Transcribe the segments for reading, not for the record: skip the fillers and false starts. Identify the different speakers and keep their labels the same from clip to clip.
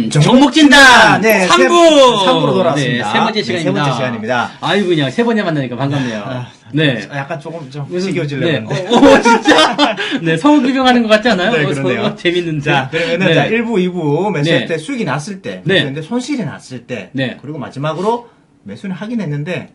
Speaker 1: 정목진단
Speaker 2: 네,
Speaker 1: 3부
Speaker 2: 3부로 돌아왔습니다.
Speaker 1: 네, 세 번째
Speaker 2: 네,
Speaker 1: 시간입니다.
Speaker 2: 세 번째 시간입니다.
Speaker 1: 아이고 그냥 세 번째 만나니까 반갑네요. 네.
Speaker 2: 약간 조금 좀
Speaker 1: 네.
Speaker 2: 지겨워지려고 하는데.
Speaker 1: 진짜? 네, 서울 구경하는 것 같지 않아요?
Speaker 2: 네, 그러네요.
Speaker 1: 서울 재밌는데.
Speaker 2: 자, 그러면은
Speaker 1: 네.
Speaker 2: 자, 1부, 2부 매수할
Speaker 1: 네.
Speaker 2: 때 수익이 났을 때,
Speaker 1: 네.
Speaker 2: 근데 손실이 났을 때,
Speaker 1: 네.
Speaker 2: 그리고 마지막으로 매수는 하긴 했는데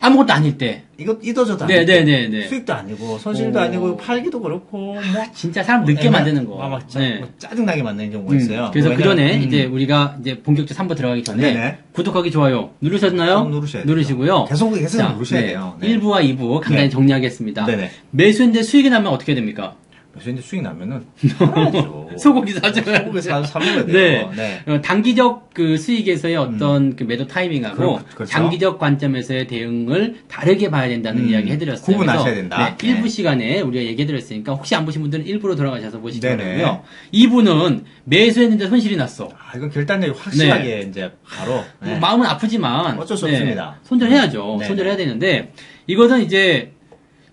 Speaker 1: 아무것도 아닐 때.
Speaker 2: 이거 이도저도
Speaker 1: 네,
Speaker 2: 아닐
Speaker 1: 네,
Speaker 2: 때,
Speaker 1: 네, 네.
Speaker 2: 수익도 아니고 손실도
Speaker 1: 오.
Speaker 2: 아니고 팔기도 그렇고 뭐
Speaker 1: 진짜 사람 늦게 만드는 거.
Speaker 2: 막
Speaker 1: 네.
Speaker 2: 뭐 짜증나게 만드는 경우가 있어요.
Speaker 1: 그래서 그 전에
Speaker 2: 왜냐면,
Speaker 1: 이제 우리가 이제 본격적 3부 들어가기 전에
Speaker 2: 네네.
Speaker 1: 구독하기 좋아요 누르셨나요?
Speaker 2: 꼭 누르셔야 돼요.
Speaker 1: 누르시고요.
Speaker 2: 계속
Speaker 1: 자,
Speaker 2: 누르셔야
Speaker 1: 네.
Speaker 2: 돼요. 네.
Speaker 1: 1부와 2부 간단히
Speaker 2: 네.
Speaker 1: 정리하겠습니다.
Speaker 2: 네네.
Speaker 1: 매수인데 수익이 나면 어떻게 됩니까?
Speaker 2: 그래서 이제 수익 나면은 팔아야죠.
Speaker 1: 소고기 사줘야
Speaker 2: 소고기 사 먹어야
Speaker 1: 네.
Speaker 2: 돼요. 네.
Speaker 1: 단기적 그 수익에서의 어떤 그 매도 타이밍하고
Speaker 2: 그렇죠.
Speaker 1: 장기적 관점에서의 대응을 다르게 봐야 된다는 이야기 해드렸어요.
Speaker 2: 구분하셔야
Speaker 1: 그래서
Speaker 2: 된다.
Speaker 1: 네, 1부
Speaker 2: 네.
Speaker 1: 시간에 우리가 얘기해드렸으니까 혹시 안 보신 분들은 1부로 들어가셔서 보시기
Speaker 2: 네네.
Speaker 1: 바라고요. 2부는 매수했는데 손실이 났어.
Speaker 2: 아, 이건 결단력이 확실하게 이제 바로. 네.
Speaker 1: 마음은 아프지만
Speaker 2: 어쩔 수 없습니다.
Speaker 1: 손절해야죠.
Speaker 2: 네.
Speaker 1: 손절해야 되는데 이것은 이제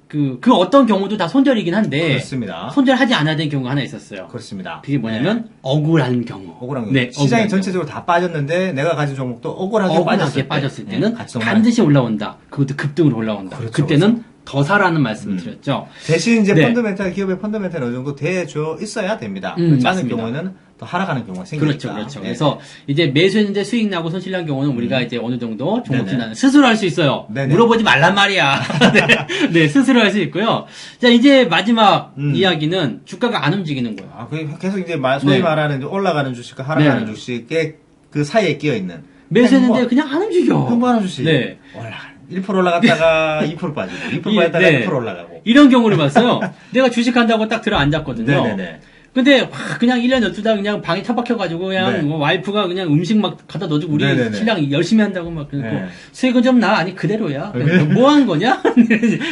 Speaker 1: 그 어떤 경우도 다 손절이긴 한데
Speaker 2: 그렇습니다.
Speaker 1: 손절하지 않아야 되는 경우가 하나 있었어요.
Speaker 2: 그렇습니다.
Speaker 1: 그게 뭐냐면 억울한 경우.
Speaker 2: 억울한 거.
Speaker 1: 네,
Speaker 2: 시장이
Speaker 1: 억울한
Speaker 2: 전체적으로 다 빠졌는데 내가 가진 종목도 억울하게
Speaker 1: 억울하게
Speaker 2: 빠졌을,
Speaker 1: 빠졌을
Speaker 2: 때.
Speaker 1: 때는
Speaker 2: 같이
Speaker 1: 반드시 올라온다. 그것도 급등으로 올라온다.
Speaker 2: 그렇죠,
Speaker 1: 그때는 더 사라는 말씀을 드렸죠.
Speaker 2: 대신 이제
Speaker 1: 네.
Speaker 2: 펀더멘탈, 기업의 펀더멘탈이 어느 정도 돼줘 있어야 됩니다. 그렇지 않은
Speaker 1: 맞습니다.
Speaker 2: 경우에는 더 하락하는 경우가 생기니까.
Speaker 1: 그렇죠, 그렇죠.
Speaker 2: 네.
Speaker 1: 그래서 이제 매수했는데 수익 나고 손실 난 경우는 우리가 이제 어느 정도 종목
Speaker 2: 네네.
Speaker 1: 진단 스스로 할 수 있어요.
Speaker 2: 네네.
Speaker 1: 물어보지 말란 말이야. 네, 네, 스스로 할 수 있고요. 자, 이제 마지막 이야기는 주가가 안 움직이는 거예요.
Speaker 2: 아, 그 계속 이제 소위
Speaker 1: 네.
Speaker 2: 말하는 이제 올라가는 주식과 하락하는
Speaker 1: 네.
Speaker 2: 주식의 그 사이에 끼어 있는
Speaker 1: 매수했는데 그냥 안 움직여.
Speaker 2: 흥분하는 주식.
Speaker 1: 네.
Speaker 2: 1% 올라갔다가 2% 빠지고, 2%
Speaker 1: 이-
Speaker 2: 빠졌다가
Speaker 1: 네.
Speaker 2: 1% 올라가고.
Speaker 1: 이런 경우를 봤어요. 내가 주식한다고 딱 들어 앉았거든요.
Speaker 2: 네네네.
Speaker 1: 근데 막 그냥 1년 12달 그냥 방에 처박혀가지고 그냥
Speaker 2: 네.
Speaker 1: 뭐 와이프가 그냥 음식 막 갖다 넣어주고 우리
Speaker 2: 네네네.
Speaker 1: 신랑 열심히 한다고 막 그러고
Speaker 2: 네.
Speaker 1: 수익은 좀 나? 아니 그대로야.
Speaker 2: 네.
Speaker 1: 뭐 한 거냐? 이런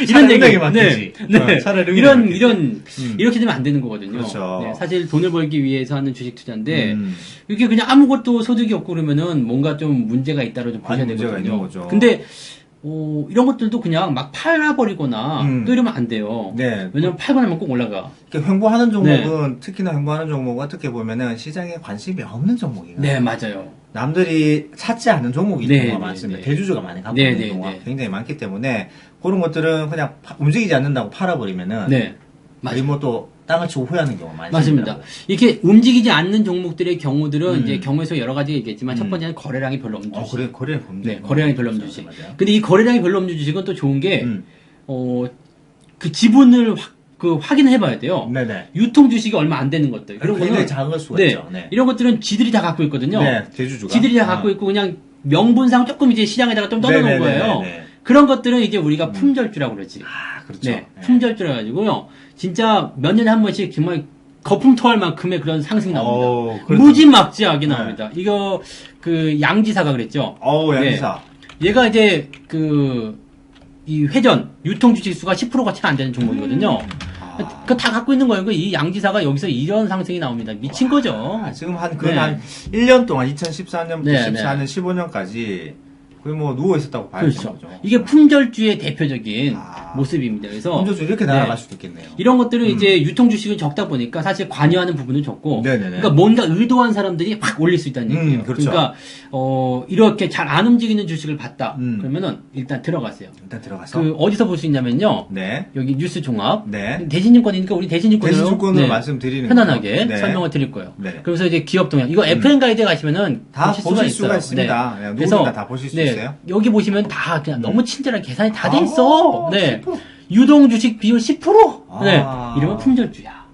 Speaker 2: 차라리
Speaker 1: 얘기.
Speaker 2: 능력에 맡기지.
Speaker 1: 네.
Speaker 2: 차라리 능력에
Speaker 1: 이런
Speaker 2: 맡기지.
Speaker 1: 이런 이렇게 되면 안 되는 거거든요.
Speaker 2: 그렇죠.
Speaker 1: 네, 사실 돈을 벌기 위해서 하는 주식 투자인데
Speaker 2: 음.
Speaker 1: 이게 그냥 아무것도 소득이 없고 그러면은 뭔가 좀 문제가 있다로 좀 보셔야
Speaker 2: 많이 문제가
Speaker 1: 되거든요.
Speaker 2: 있는 거죠.
Speaker 1: 근데 이런 것들도 그냥 막 팔아버리거나 또 이러면 안 돼요.
Speaker 2: 네.
Speaker 1: 왜냐면 팔고 나면 꼭 올라가.
Speaker 2: 이렇게 횡보하는
Speaker 1: 네.
Speaker 2: 종목은, 특히나 횡보하는 종목은 어떻게 보면은 시장에 관심이 없는 종목이에요.
Speaker 1: 네, 맞아요.
Speaker 2: 남들이 찾지 않는 종목이 있는
Speaker 1: 네,
Speaker 2: 경우가
Speaker 1: 네,
Speaker 2: 많습니다.
Speaker 1: 네.
Speaker 2: 대주주가 많이 갖고
Speaker 1: 네,
Speaker 2: 있는
Speaker 1: 네,
Speaker 2: 경우가
Speaker 1: 네.
Speaker 2: 굉장히 많기 때문에 그런 것들은 그냥 움직이지 않는다고 팔아버리면은
Speaker 1: 네.
Speaker 2: 거의 뭐또 땅을 치고 후회하는 경우가 많이
Speaker 1: 맞습니다.
Speaker 2: 생기더라고요.
Speaker 1: 이렇게 움직이지 않는 종목들의 경우들은 이제 경우에서 여러 가지 있겠지만 첫 번째는 거래량이 별로 없는 주식.
Speaker 2: 그래, 거래를 보면
Speaker 1: 네, 거래량이 별로 없는
Speaker 2: 맞아요,
Speaker 1: 주식.
Speaker 2: 맞아요.
Speaker 1: 근데 이 거래량이 별로 없는 주식은 또 좋은 게,
Speaker 2: 음.
Speaker 1: 그 지분을 확인을 해봐야 돼요.
Speaker 2: 네네.
Speaker 1: 유통 주식이 얼마 안 되는 것들. 그런
Speaker 2: 굉장히
Speaker 1: 거는,
Speaker 2: 작을 수가
Speaker 1: 네,
Speaker 2: 있죠. 네.
Speaker 1: 이런 것들은 지들이 다 갖고 있거든요.
Speaker 2: 네, 대주주가.
Speaker 1: 지들이 다 갖고 있고 그냥 명분상 조금 이제 시장에다가 좀 떠놓은
Speaker 2: 네네네네네.
Speaker 1: 거예요. 그런 것들은 이제 우리가 품절주라고 그러지.
Speaker 2: 아, 그렇죠.
Speaker 1: 네, 품절주라 가지고요. 진짜 몇 년에 한 번씩 정말 거품 토할 만큼의 그런 상승이 나옵니다.
Speaker 2: 그렇죠.
Speaker 1: 무지막지하게 나옵니다. 이거 그 양지사가 그랬죠.
Speaker 2: 양기사.
Speaker 1: 얘가 이제 이 회전 유통 주식 수가 10%가 채 안 되는 종목이거든요. 그 다 갖고 있는 거예요. 이 양지사가 여기서 이런 상승이 나옵니다. 미친 거죠.
Speaker 2: 지금 한 1년 동안 2014년부터
Speaker 1: 네,
Speaker 2: 14년, 15년까지 거의 뭐 누워 있었다고 봐야 되는
Speaker 1: 그렇죠.
Speaker 2: 거죠.
Speaker 1: 이게 품절주의 대표적인 모습입니다. 그래서
Speaker 2: 혼자서 이렇게 날아갈 수도 있겠네요.
Speaker 1: 이런 것들은 이제 유통 주식은 적다 보니까 사실 관여하는 부분은 적고,
Speaker 2: 네네네.
Speaker 1: 그러니까 뭔가 의도한 사람들이 확 올릴 수 있다는 얘기예요.
Speaker 2: 그렇죠.
Speaker 1: 그러니까 이렇게 잘 안 움직이는 주식을 봤다. 그러면은 일단 들어가세요.
Speaker 2: 일단 들어가서.
Speaker 1: 어디서 볼 수 있냐면요.
Speaker 2: 네.
Speaker 1: 여기 뉴스 종합.
Speaker 2: 네.
Speaker 1: 대신증권이니까 우리 대신증권으로
Speaker 2: 대신증권으로 말씀드리는
Speaker 1: 편안하게
Speaker 2: 거죠. 네.
Speaker 1: 설명을 드릴 거예요.
Speaker 2: 네.
Speaker 1: 그래서 이제 기업 동향. 이거 FM 가이드에 가시면은
Speaker 2: 다 보실 수가
Speaker 1: 있어요.
Speaker 2: 있습니다.
Speaker 1: 네.
Speaker 2: 누구나 다 보실 수 있어요.
Speaker 1: 여기 보시면 다 그냥 너무 친절한 계산이 다 돼
Speaker 2: 아,
Speaker 1: 있어. 네.
Speaker 2: 10%.
Speaker 1: 유동 주식 비율 10%. 네.
Speaker 2: 아.
Speaker 1: 이러면 품절주야.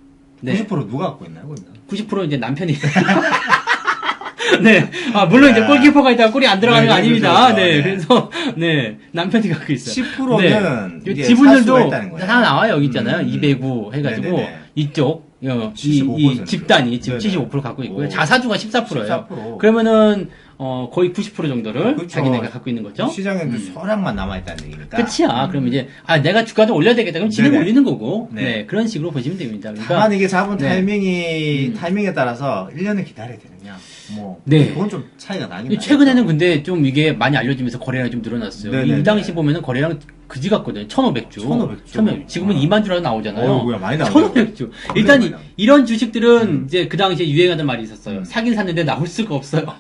Speaker 1: 네.
Speaker 2: 90% 누가 갖고 있나요, 그러면?
Speaker 1: 90% 이제 남편이. 네. 물론 이제 골키퍼가 있다가 골이 안 들어가는 거
Speaker 2: 네,
Speaker 1: 아닙니다.
Speaker 2: 그렇죠.
Speaker 1: 네.
Speaker 2: 네.
Speaker 1: 그래서, 네. 남편이 갖고 있어요.
Speaker 2: 10%는
Speaker 1: 네.
Speaker 2: 이게
Speaker 1: 지분율도
Speaker 2: 살 수가 있다는 거예요.
Speaker 1: 다 나와요. 여기 있잖아요. 209 해가지고,
Speaker 2: 네네네.
Speaker 1: 이쪽, 이
Speaker 2: 75%.
Speaker 1: 집단이 지금
Speaker 2: 네네.
Speaker 1: 75% 갖고 있고요.
Speaker 2: 오.
Speaker 1: 자사주가 14%예요.
Speaker 2: 14%.
Speaker 1: 그러면은, 거의 90% 정도를
Speaker 2: 그렇죠.
Speaker 1: 자기네가 갖고 있는 거죠.
Speaker 2: 시장에 소량만 남아있다는 얘기니까.
Speaker 1: 끝이야. 그럼 이제, 내가 주가 좀 올려야 되겠다. 그럼 진행
Speaker 2: 네네.
Speaker 1: 올리는 거고,
Speaker 2: 네.
Speaker 1: 네. 그런 식으로 보시면 됩니다. 그러니까,
Speaker 2: 다만 이게 잡은
Speaker 1: 네.
Speaker 2: 타이밍에 따라서 1년을 기다려야 되느냐. 뭐.
Speaker 1: 네.
Speaker 2: 그건 좀 차이가 나긴 나요.
Speaker 1: 최근에는 근데 좀 이게 많이 알려지면서 거래량이 좀 늘어났어요.
Speaker 2: 네네네.
Speaker 1: 이 당시 보면은 거래량 그지 같거든요. 1,500주.
Speaker 2: 1,500주.
Speaker 1: 지금은 2만 주라도 나오잖아요.
Speaker 2: 어이구야, 많이 나오네요.
Speaker 1: 1,500주. 일단
Speaker 2: 많이 나오네.
Speaker 1: 이런 주식들은 이제 그 당시에 유행하던 말이 있었어요. 사긴 샀는데 나올 수가 없어요.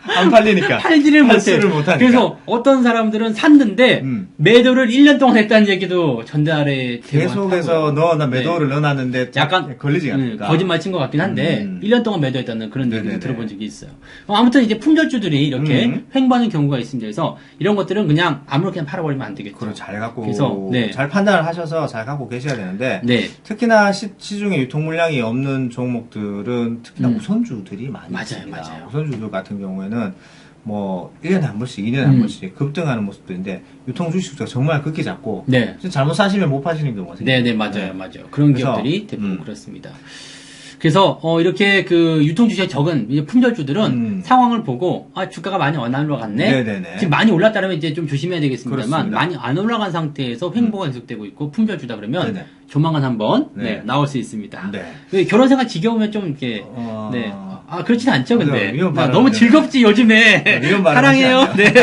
Speaker 2: 안 팔리니까.
Speaker 1: 팔지를 못해.
Speaker 2: 팔지를 못하니까.
Speaker 1: 그래서 어떤 사람들은 샀는데 매도를 1년 동안 했다는 얘기도 전달에
Speaker 2: 계속해서 나 매도를 넣어놨는데
Speaker 1: 약간
Speaker 2: 걸리지 않을까.
Speaker 1: 거짓말 친 것 같긴 한데 1년 동안 매도했다는 그런 얘기를
Speaker 2: 네네네.
Speaker 1: 들어본 적이 있어요. 아무튼 이제 품절주들이 이렇게 횡보하는 경우가 있습니다. 그래서 이런 것들은 그냥 아무렇게나 팔아버리면 안 되겠죠.
Speaker 2: 그걸 잘 갖고
Speaker 1: 그래서, 네.
Speaker 2: 잘 판단을 하셔서 잘 갖고 계셔야 되는데
Speaker 1: 네.
Speaker 2: 특히나 시중에 유통 물량이 없는 종목들은 특히나 우선주들이 많이
Speaker 1: 맞아요,
Speaker 2: 있습니다.
Speaker 1: 맞아요.
Speaker 2: 우선주들 같은 경우에는 뭐 1년에 한 번씩, 2년에 한 번씩 급등하는 모습들인데 유통 주식수가 정말 극히 작고
Speaker 1: 네.
Speaker 2: 잘못 사시면 못 파시는 경우가 생겨요.
Speaker 1: 네네, 맞아요, 맞아요. 그런
Speaker 2: 그래서,
Speaker 1: 기업들이 대부분 그렇습니다. 그래서 이렇게 그 유통주식에 적은 이제 품절주들은 상황을 보고 주가가 많이 안 올라갔네.
Speaker 2: 네네네.
Speaker 1: 지금 많이 올랐다면 이제 좀 조심해야 되겠습니다만
Speaker 2: 그렇습니다.
Speaker 1: 많이 안 올라간 상태에서 횡보가 계속되고 있고 품절주다 그러면
Speaker 2: 네네.
Speaker 1: 조만간 한번
Speaker 2: 네.
Speaker 1: 나올 수 있습니다.
Speaker 2: 네.
Speaker 1: 그 결혼생활 지겨우면 좀 이렇게 네. 그렇진 않죠, 근데.
Speaker 2: 위험 발언,
Speaker 1: 너무
Speaker 2: 네.
Speaker 1: 즐겁지, 요즘에.
Speaker 2: 위험 발언
Speaker 1: 사랑해요.
Speaker 2: 하시면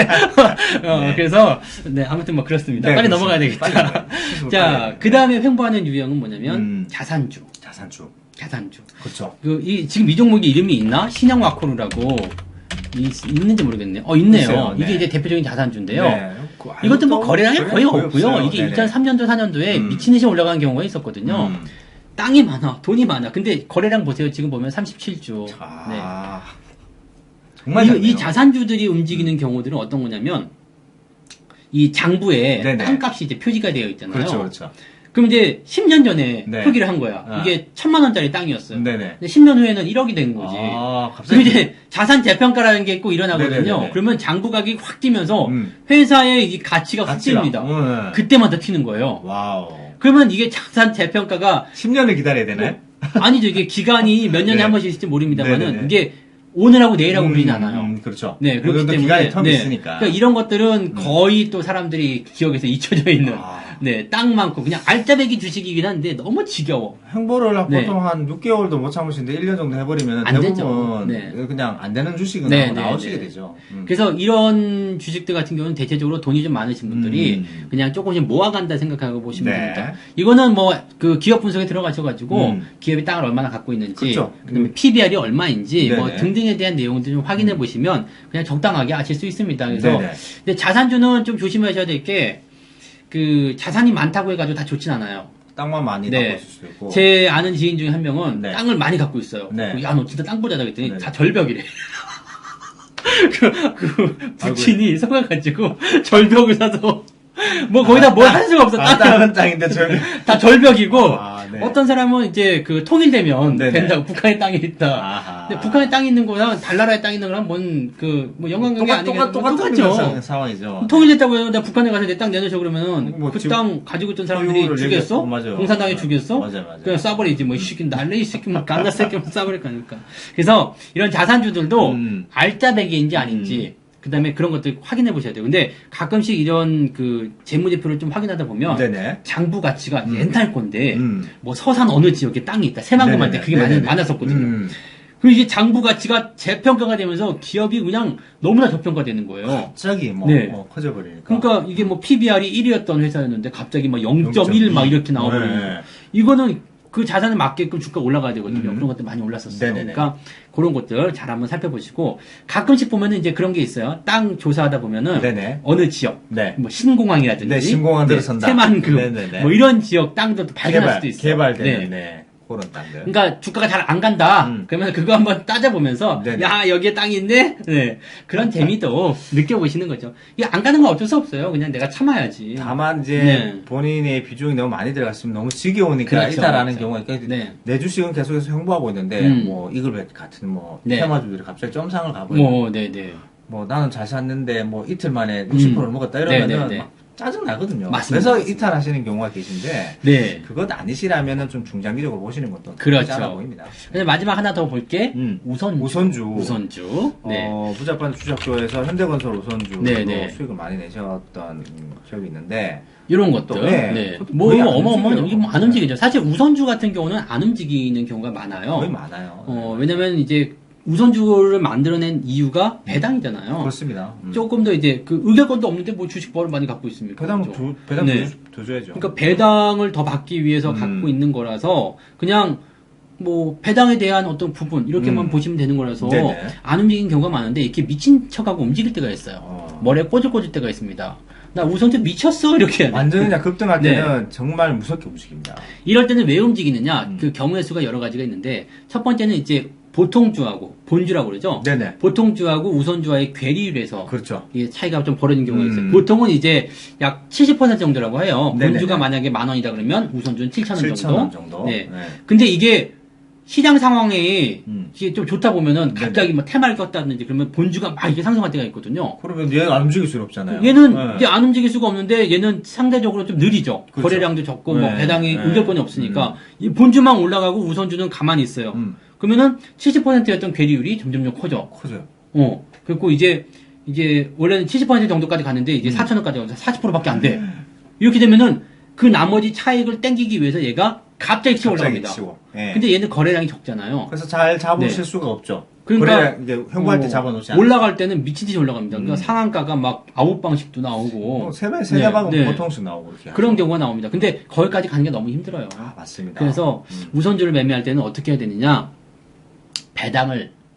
Speaker 2: 안
Speaker 1: 네. 그래서, 네, 아무튼 뭐 그렇습니다.
Speaker 2: 네,
Speaker 1: 빨리
Speaker 2: 그렇습니다.
Speaker 1: 넘어가야 되겠다.
Speaker 2: 빨리
Speaker 1: 자,
Speaker 2: 빨리.
Speaker 1: 그 다음에 횡보하는 유형은 뭐냐면, 자산주.
Speaker 2: 자산주. 그렇죠.
Speaker 1: 지금 이 종목이 이름이 있나? 신영와코르라고. 있는지 모르겠네요. 있네요.
Speaker 2: 있어요, 네.
Speaker 1: 이게 이제 대표적인 자산주인데요.
Speaker 2: 네.
Speaker 1: 이것도 뭐 거래량이 거의 없고요.
Speaker 2: 없어요.
Speaker 1: 이게
Speaker 2: 네네.
Speaker 1: 2003년도, 4년도에 미친 듯이 올라가는 경우가 있었거든요. 땅이 많아, 돈이 많아. 근데 거래량 보세요. 지금 보면 37주. 네.
Speaker 2: 정말
Speaker 1: 이
Speaker 2: 작네요.
Speaker 1: 자산주들이 움직이는 경우들은 어떤 거냐면, 이 장부에
Speaker 2: 네네.
Speaker 1: 땅값이 이제 표기가 되어 있잖아요.
Speaker 2: 그렇죠.
Speaker 1: 그럼 이제 10년 전에
Speaker 2: 네.
Speaker 1: 표기를 한 거야. 이게 1,000만 원짜리 땅이었어요.
Speaker 2: 네네.
Speaker 1: 근데 10년 후에는 1억이 된 거지. 그럼
Speaker 2: 갑자기.
Speaker 1: 이제 자산 재평가라는 게 꼭 일어나거든요.
Speaker 2: 네네네네.
Speaker 1: 그러면 장부 가격이 확 뛰면서 회사의 이 가치가 확 뜁니다. 그때마다 튀는 거예요.
Speaker 2: 와우.
Speaker 1: 그러면 이게 자산 재평가가
Speaker 2: 10년을 기다려야 되나요?
Speaker 1: 아니죠. 이게 기간이 몇 년에
Speaker 2: 네.
Speaker 1: 한 번씩 있을지 모릅니다만은
Speaker 2: 네네네.
Speaker 1: 이게 오늘하고 내일하고 그러진 않아요.
Speaker 2: 그렇죠.
Speaker 1: 네, 그렇기 때문에
Speaker 2: 기간이 텀이 있으니까.
Speaker 1: 그러니까 이런 것들은 거의 또 사람들이 기억에서 잊혀져 있는 땅 많고 그냥 알짜배기 주식이긴 한데 너무 지겨워.
Speaker 2: 횡보를
Speaker 1: 네.
Speaker 2: 보통 한 6개월도 못 참으시는데 1년 정도 해버리면
Speaker 1: 안
Speaker 2: 대부분
Speaker 1: 되죠. 네.
Speaker 2: 그냥 안 되는 주식은
Speaker 1: 네,
Speaker 2: 나오시게
Speaker 1: 네.
Speaker 2: 되죠.
Speaker 1: 그래서 이런 주식들 같은 경우는 대체적으로 돈이 좀 많으신 분들이 그냥 조금씩 모아간다 생각하고 보시면
Speaker 2: 네.
Speaker 1: 됩니다. 이거는 뭐 그 기업 분석에 들어가셔가지고 기업이 땅을 얼마나 갖고 있는지,
Speaker 2: 그렇죠.
Speaker 1: 그다음에 PBR이 얼마인지 뭐
Speaker 2: 네네.
Speaker 1: 등등에 대한 내용들 좀 확인해 보시면 그냥 적당하게 아실 수 있습니다. 그래서
Speaker 2: 네네.
Speaker 1: 근데 자산주는 좀 조심하셔야 될 게 그 자산이 많다고 해가지고 다 좋진 않아요.
Speaker 2: 땅만 많이
Speaker 1: 네.
Speaker 2: 갖고 있을 수도 있고.
Speaker 1: 제 아는 지인 중에 한 명은
Speaker 2: 네.
Speaker 1: 땅을 많이 갖고 있어요.
Speaker 2: 네.
Speaker 1: 야, 너 진짜 땅 부자다 그랬더니
Speaker 2: 네.
Speaker 1: 다 절벽이래. 그 부친이 속아가지고 절벽을 사서 뭐 거기다 뭘 할 수가 없어.
Speaker 2: 땅은 땅인데 절벽.
Speaker 1: 다 절벽이고
Speaker 2: 네.
Speaker 1: 어떤 사람은 이제 그 통일되면
Speaker 2: 네네.
Speaker 1: 된다고 북한에 땅이 있다.
Speaker 2: 아하.
Speaker 1: 근데 북한에 땅이 있는 거랑 달나라에 땅이 있는 거랑 뭔 연관관계 아니겠죠?
Speaker 2: 똑같은 상황이죠.
Speaker 1: 통일됐다고 해서 내가 북한에 가서 내 땅 내놓으셔 그러면
Speaker 2: 뭐
Speaker 1: 그
Speaker 2: 지금
Speaker 1: 땅 가지고 있던 사람들이
Speaker 2: 소유를
Speaker 1: 주겠어?
Speaker 2: 얘기했고, 맞아요.
Speaker 1: 공산당이 주겠어?
Speaker 2: 맞아요.
Speaker 1: 그냥 쏴버리지 뭐 이 새끼 날래 이 새끼 뭐 갓나 새끼 뭐 쏴버릴 거니까. 그래서 이런 자산주들도 알짜배기인지 아닌지 그 다음에 그런 것들 확인해 보셔야 돼요. 근데 가끔씩 이런 그 재무제표를 좀 확인하다 보면
Speaker 2: 네네.
Speaker 1: 장부 가치가 옛날 건데 뭐 서산 어느 지역에 땅이 있다. 새만금할 때 그게
Speaker 2: 네네네.
Speaker 1: 많았었거든요. 그리고 이게 장부 가치가 재평가가 되면서 기업이 그냥 너무나 저평가되는 거예요.
Speaker 2: 갑자기
Speaker 1: 네.
Speaker 2: 커져버리니까.
Speaker 1: 그러니까 이게 뭐 PBR이 1이었던 회사였는데 갑자기 막 0.1 막 이렇게 나와버리고
Speaker 2: 네.
Speaker 1: 이거는 그 자산에 맞게끔 주가 올라가야 되거든요. 그런 것들 많이 올랐었어요.
Speaker 2: 네네네.
Speaker 1: 그러니까 그런 것들 잘 한번 살펴보시고 가끔씩 보면은 이제 그런 게 있어요. 땅 조사하다 보면은
Speaker 2: 네네.
Speaker 1: 어느 지역,
Speaker 2: 네.
Speaker 1: 뭐 신공항이라든지,
Speaker 2: 네, 신공항 들어선다.
Speaker 1: 새만금,
Speaker 2: 네네네.
Speaker 1: 뭐 이런 지역 땅들도 발견할 수도 있어요.
Speaker 2: 개발되는,
Speaker 1: 네.
Speaker 2: 그런 땅들.
Speaker 1: 그러니까 주가가 잘 안 간다. 그러면 그거 한번 따져보면서
Speaker 2: 네네.
Speaker 1: 야 여기에 땅이 있네. 네. 그런 재미도 느껴보시는 거죠. 이게 안 가는 건 어쩔 수 없어요. 그냥 내가 참아야지.
Speaker 2: 다만 이제
Speaker 1: 네.
Speaker 2: 본인의 비중이 너무 많이 들어갔으면 너무 지겨우니까
Speaker 1: 그렇죠,
Speaker 2: 이탈하는
Speaker 1: 그렇죠.
Speaker 2: 경우가 있고
Speaker 1: 네.
Speaker 2: 내 주식은 계속해서 횡보하고 있는데 뭐 이글벳 같은 뭐
Speaker 1: 네.
Speaker 2: 테마주들이 갑자기 점상을 가버리고
Speaker 1: 뭐 네네.
Speaker 2: 뭐 나는 잘 샀는데 뭐 이틀 만에 60%를 먹었다 이러면은
Speaker 1: 네네네.
Speaker 2: 막 짜증 나거든요.
Speaker 1: 맞습니다,
Speaker 2: 그래서
Speaker 1: 맞습니다.
Speaker 2: 이탈하시는 경우가 계신데
Speaker 1: 네.
Speaker 2: 그것 아니시라면은 좀 중장기적으로 보시는 것도
Speaker 1: 그렇죠.
Speaker 2: 나쁘지 않아 보입니다.
Speaker 1: 그다음에 마지막 하나 더 볼게. 우선주. 네.
Speaker 2: 부자판 주식조에서 현대건설 우선주로
Speaker 1: 네네.
Speaker 2: 수익을 많이 내셨던 기억이 있는데
Speaker 1: 이런 것들.
Speaker 2: 네.
Speaker 1: 네.
Speaker 2: 그것도
Speaker 1: 뭐
Speaker 2: 거의 안
Speaker 1: 어마어마한
Speaker 2: 움직여요.
Speaker 1: 이게 뭐 안 움직이죠. 사실 우선주 같은 경우는 안 움직이는 경우가 많아요.
Speaker 2: 거의 많아요.
Speaker 1: 왜냐면 이제 우선주를 만들어낸 이유가 배당이잖아요.
Speaker 2: 그렇습니다.
Speaker 1: 조금 더 이제 그 의결권도 없는데 뭐 주식 뭐를 많이 갖고 있습니까?
Speaker 2: 배당
Speaker 1: 그렇죠?
Speaker 2: 배당
Speaker 1: 네.
Speaker 2: 더 줘야죠.
Speaker 1: 그러니까 배당을 더 받기 위해서 갖고 있는 거라서 그냥 뭐 배당에 대한 어떤 부분 이렇게만 보시면 되는 거라서
Speaker 2: 네네.
Speaker 1: 안 움직이는 경우가 많은데 이렇게 미친 척하고 움직일 때가 있어요. 머리에 꽂을 때가 있습니다. 나 우선주 미쳤어 이렇게 해야 돼.
Speaker 2: 완전 그냥 급등할
Speaker 1: 네.
Speaker 2: 때는 정말 무섭게 움직입니다.
Speaker 1: 이럴 때는 왜 움직이느냐? 그 경우의 수가 여러 가지가 있는데 첫 번째는 이제 보통주하고 본주라고 그러죠.
Speaker 2: 네네.
Speaker 1: 보통주하고 우선주와의 괴리율에서
Speaker 2: 그렇죠.
Speaker 1: 이게 차이가 좀 벌어진 경우가 있어요.
Speaker 2: 음.
Speaker 1: 보통은 이제 약 70% 정도라고 해요.
Speaker 2: 네네네.
Speaker 1: 본주가 만약에 10,000원이다 그러면 우선주는 7,000원
Speaker 2: 7,000원 정도.
Speaker 1: 네.
Speaker 2: 네.
Speaker 1: 근데 이게 시장 상황에
Speaker 2: 음.
Speaker 1: 이게 좀 좋다 보면은
Speaker 2: 네네.
Speaker 1: 갑자기 뭐 테마를 꼈다든지 그러면 본주가 막 이렇게 상승할 때가 있거든요.
Speaker 2: 그러면 얘는 안 움직일 수는 없잖아요.
Speaker 1: 얘는
Speaker 2: 네.
Speaker 1: 이제 안 움직일 수가 없는데 얘는 상대적으로 좀 느리죠.
Speaker 2: 그렇죠.
Speaker 1: 거래량도 적고 뭐
Speaker 2: 네.
Speaker 1: 배당이
Speaker 2: 네.
Speaker 1: 의결권이 없으니까 이 본주만 올라가고 우선주는 가만히 있어요. 그러면은 70%였던 괴리율이 점점 커져.
Speaker 2: 커져요.
Speaker 1: 그리고 이제 원래는 70% 정도까지 갔는데 이제 4,000원까지 가서 40%밖에 안 돼. 이렇게 되면은 그 나머지 차익을 땡기기 위해서 얘가 갑자기 치고 올라갑니다.
Speaker 2: 예.
Speaker 1: 근데 얘는 거래량이 적잖아요.
Speaker 2: 그래서 잘 잡으실
Speaker 1: 네.
Speaker 2: 수가 없죠.
Speaker 1: 그러니까
Speaker 2: 거래량 이제 횡보할 때 잡아놓지 않아요.
Speaker 1: 올라갈 때는 미친 듯이 올라갑니다. 그러니까 상한가가 막 9방씩도 나오고
Speaker 2: 세네 방은 보통씩 나오고 이렇게
Speaker 1: 그런
Speaker 2: 하죠.
Speaker 1: 경우가 나옵니다. 근데 거기까지 가는 게 너무 힘들어요.
Speaker 2: 아 맞습니다.
Speaker 1: 그래서 우선주를 매매할 때는 어떻게 해야 되느냐?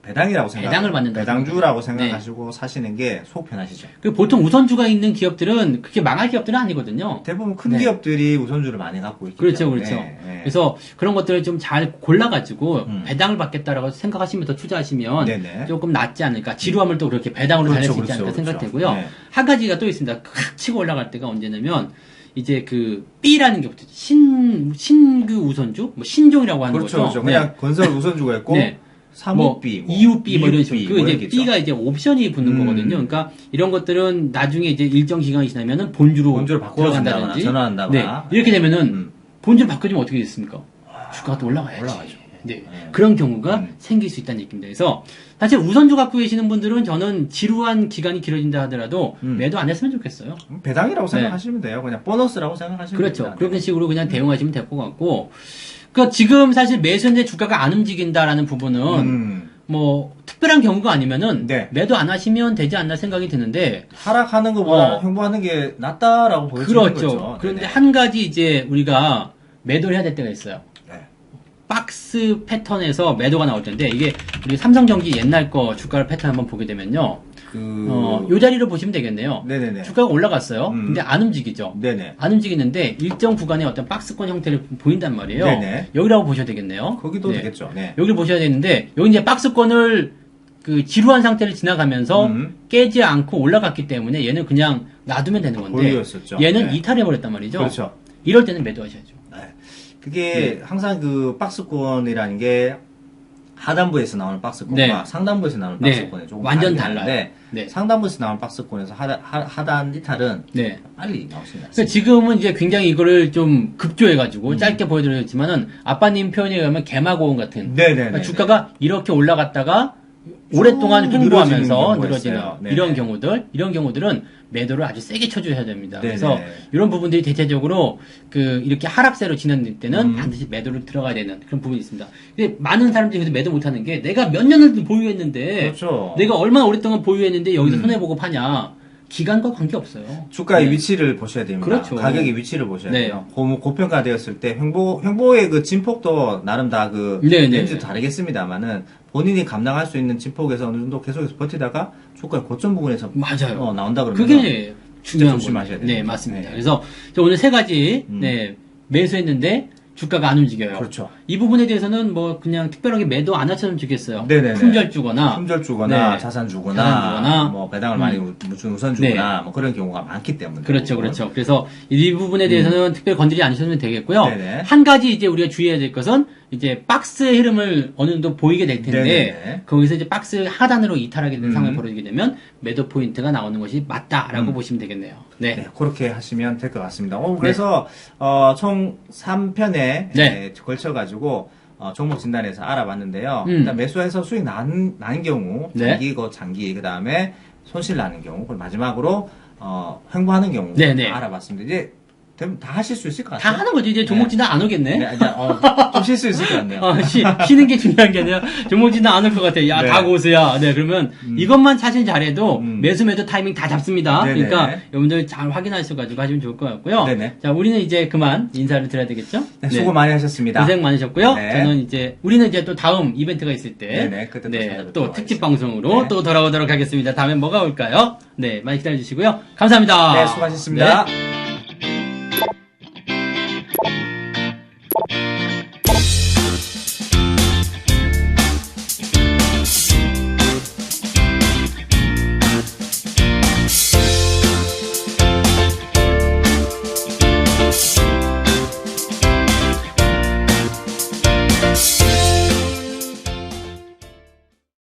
Speaker 2: 배당이라고
Speaker 1: 배당을 받는다.
Speaker 2: 배당주라고 생각하시고 사시는 게 속 편하시죠.
Speaker 1: 그 보통 우선주가 있는 기업들은 그렇게 망할 기업들은 아니거든요.
Speaker 2: 대부분 큰
Speaker 1: 네.
Speaker 2: 기업들이 우선주를 많이 갖고 있기
Speaker 1: 그렇죠,
Speaker 2: 때문에.
Speaker 1: 그렇죠.
Speaker 2: 예.
Speaker 1: 그래서 그런 것들을 좀 잘 골라가지고 배당을 받겠다라고 생각하시면서 투자하시면
Speaker 2: 네네.
Speaker 1: 조금 낫지 않을까. 지루하면 또 그렇게 배당으로 달릴 수 있지
Speaker 2: 그렇죠,
Speaker 1: 않을까
Speaker 2: 그렇죠.
Speaker 1: 생각되고요.
Speaker 2: 네.
Speaker 1: 한 가지가 또 있습니다. 칵 치고 올라갈 때가 언제냐면 이제 그 B라는 게 붙어요. 신규 우선주, 뭐 신종이라고 하는
Speaker 2: 그렇죠,
Speaker 1: 거죠.
Speaker 2: 그렇죠. 그냥 건설 우선주가 있고
Speaker 1: 네.
Speaker 2: 3호B,
Speaker 1: 2호B 뭐 이런 식으로. 그 이제
Speaker 2: 이렇겠죠.
Speaker 1: B가 이제 옵션이 붙는 거거든요. 그러니까 이런 것들은 나중에 이제 일정 기간이 지나면은 본주로
Speaker 2: 바꿔준다거나 전환한다거나.
Speaker 1: 네. 이렇게 되면은 본주를 바꿔주면 어떻게 됐습니까? 주가가 또 올라가야죠. 네. 그런 경우가 생길 수 있다는 얘기입니다. 그래서 사실 우선주 갖고 계시는 분들은 저는 지루한 기간이 길어진다 하더라도 매도 안 했으면 좋겠어요.
Speaker 2: 배당이라고 생각하시면 돼요. 그냥 보너스라고 생각하시면
Speaker 1: 그렇죠.
Speaker 2: 됩니다.
Speaker 1: 그런 식으로 그냥 대응하시면 될 것 같고. 그러니까 지금 사실 매수했는데 주가가 안 움직인다라는 부분은 뭐 특별한 경우가 아니면은
Speaker 2: 네.
Speaker 1: 매도 안 하시면 되지 않나 생각이 드는데
Speaker 2: 하락하는 것보다 횡보하는 게 낫다라고 보여지는
Speaker 1: 그렇죠.
Speaker 2: 거죠.
Speaker 1: 그런데
Speaker 2: 네네.
Speaker 1: 한 가지 이제 우리가 매도를 해야 될 때가 있어요.
Speaker 2: 네.
Speaker 1: 박스 패턴에서 매도가 나올 텐데 이게 우리 삼성전기 옛날 거 주가 패턴 한번 보게 되면요. 요 자리로 보시면 되겠네요.
Speaker 2: 네네네.
Speaker 1: 주가가 올라갔어요. 근데 안 움직이죠.
Speaker 2: 네네.
Speaker 1: 안 움직이는데 일정 구간에 어떤 박스권 형태를 보인단 말이에요.
Speaker 2: 네네.
Speaker 1: 여기라고 보셔야 되겠네요.
Speaker 2: 거기도
Speaker 1: 네.
Speaker 2: 되겠죠. 네.
Speaker 1: 여기를 보셔야 되는데 여기 이제 박스권을 그 지루한 상태를 지나가면서 깨지 않고 올라갔기 때문에 얘는 그냥 놔두면 되는 건데
Speaker 2: 보유였었죠.
Speaker 1: 얘는
Speaker 2: 네.
Speaker 1: 이탈해 버렸단 말이죠.
Speaker 2: 그렇죠.
Speaker 1: 이럴 때는 매도하셔야죠.
Speaker 2: 네. 그게 항상 그 박스권이라는 게 하단부에서 나오는 박스권과
Speaker 1: 네.
Speaker 2: 상단부에서 나오는
Speaker 1: 네.
Speaker 2: 박스권이 조금
Speaker 1: 완전
Speaker 2: 다르긴
Speaker 1: 달라요.
Speaker 2: 한데
Speaker 1: 네.
Speaker 2: 상단부에서 나오는 박스권에서 하단 이탈은
Speaker 1: 네.
Speaker 2: 빨리 나오습니다.
Speaker 1: 그래서 지금은 이제 굉장히 이거를 좀 급조해가지고 짧게 보여드렸지만은 아빠님 표현에 의하면 개마고원 같은
Speaker 2: 네네네.
Speaker 1: 그러니까 주가가 이렇게 올라갔다가 오랫동안 횡보하면서
Speaker 2: 경우가
Speaker 1: 늘어지는
Speaker 2: 있어요. 네네.
Speaker 1: 이런 경우들은 매도를 아주 세게 쳐줘야 됩니다.
Speaker 2: 네네.
Speaker 1: 그래서 이런 부분들이 대체적으로 그 이렇게 하락세로 진행될 때는 반드시 매도를 들어가야 되는 그런 부분이 있습니다. 근데 많은 사람들이 그래서 매도 못하는 게 내가 몇 년을 보유했는데
Speaker 2: 그렇죠.
Speaker 1: 내가 얼마나 오랫동안 보유했는데 여기서 손해보고 파냐 기간과 관계없어요.
Speaker 2: 주가의
Speaker 1: 네.
Speaker 2: 위치를 보셔야 됩니다.
Speaker 1: 그렇죠.
Speaker 2: 가격의 위치를 보셔야
Speaker 1: 네.
Speaker 2: 돼요. 고평가되었을 때 횡보의 그 진폭도 나름 다 그
Speaker 1: 네, 네.
Speaker 2: 렌즈 다르겠습니다만은 본인이 감당할 수 있는 진폭에서 어느 정도 계속해서 버티다가 주가의 고점 부분에서
Speaker 1: 맞아요.
Speaker 2: 나온다 그러면
Speaker 1: 그게 중요한
Speaker 2: 조심하셔야
Speaker 1: 거예요.
Speaker 2: 됩니다.
Speaker 1: 네, 맞습니다.
Speaker 2: 네.
Speaker 1: 그래서 저 오늘 세 가지 매수했는데 주가가 안 움직여요.
Speaker 2: 그렇죠.
Speaker 1: 이 부분에 대해서는 뭐 그냥 특별하게 매도 안 하셨으면 좋겠어요.
Speaker 2: 네네네.
Speaker 1: 품절 주거나
Speaker 2: 품절 주거나
Speaker 1: 네.
Speaker 2: 자산 주거나,
Speaker 1: 자산 주거나,
Speaker 2: 뭐 배당을 많이 준 우선 주거나 뭐 그런 경우가 많기 때문에
Speaker 1: 그렇죠, 그렇죠. 그래서 이 부분에 대해서는 특별히 건드리지 않으셔도 되겠고요.
Speaker 2: 네네.
Speaker 1: 한 가지 이제 우리가 주의해야 될 것은 이제 박스의 흐름을 어느 정도 보이게 될 텐데
Speaker 2: 네네.
Speaker 1: 거기서 이제 박스 하단으로 이탈하게 되는 상황이 벌어지게 되면 매도 포인트가 나오는 것이 맞다라고 보시면 되겠네요. 네.
Speaker 2: 네, 그렇게 하시면 될 것 같습니다. 그래서 총 3편에 걸쳐가지고 종목 진단에서 알아봤는데요. 일단 매수해서 수익 난 경우,
Speaker 1: 네.
Speaker 2: 장기, 그 다음에 손실 나는 경우, 그리고 마지막으로 횡보하는 경우
Speaker 1: 네, 네.
Speaker 2: 알아봤습니다. 이제 다 하실 수 있을 것
Speaker 1: 다
Speaker 2: 같아요.
Speaker 1: 하는 거죠. 이제 종목 진단 안 오겠네.
Speaker 2: 네, 좀 쉴 수 있을 것 같네요.
Speaker 1: 쉬는 게 중요한 게 아니라 종목 진단 안 올 것 같아. 야,
Speaker 2: 네.
Speaker 1: 다 고수야. 네, 그러면 이것만 사실 잘해도 매수 매도 타이밍 다 잡습니다.
Speaker 2: 네네.
Speaker 1: 그러니까 여러분들 잘 확인하셔가지고 하시면 좋을 것 같고요.
Speaker 2: 네네.
Speaker 1: 자, 우리는 이제 그만 인사를 드려야 되겠죠?
Speaker 2: 네, 수고 많이 하셨습니다.
Speaker 1: 고생 많으셨고요.
Speaker 2: 네.
Speaker 1: 저는 이제 우리는 이제 또 다음 이벤트가 있을 때,
Speaker 2: 네네, 그때 또 찾아뵙도록
Speaker 1: 또 특집
Speaker 2: 하겠습니다.
Speaker 1: 방송으로
Speaker 2: 네.
Speaker 1: 또 돌아오도록 하겠습니다. 다음엔 뭐가 올까요? 네, 많이 기다려 주시고요. 감사합니다.
Speaker 2: 네, 수고하셨습니다.
Speaker 1: 네.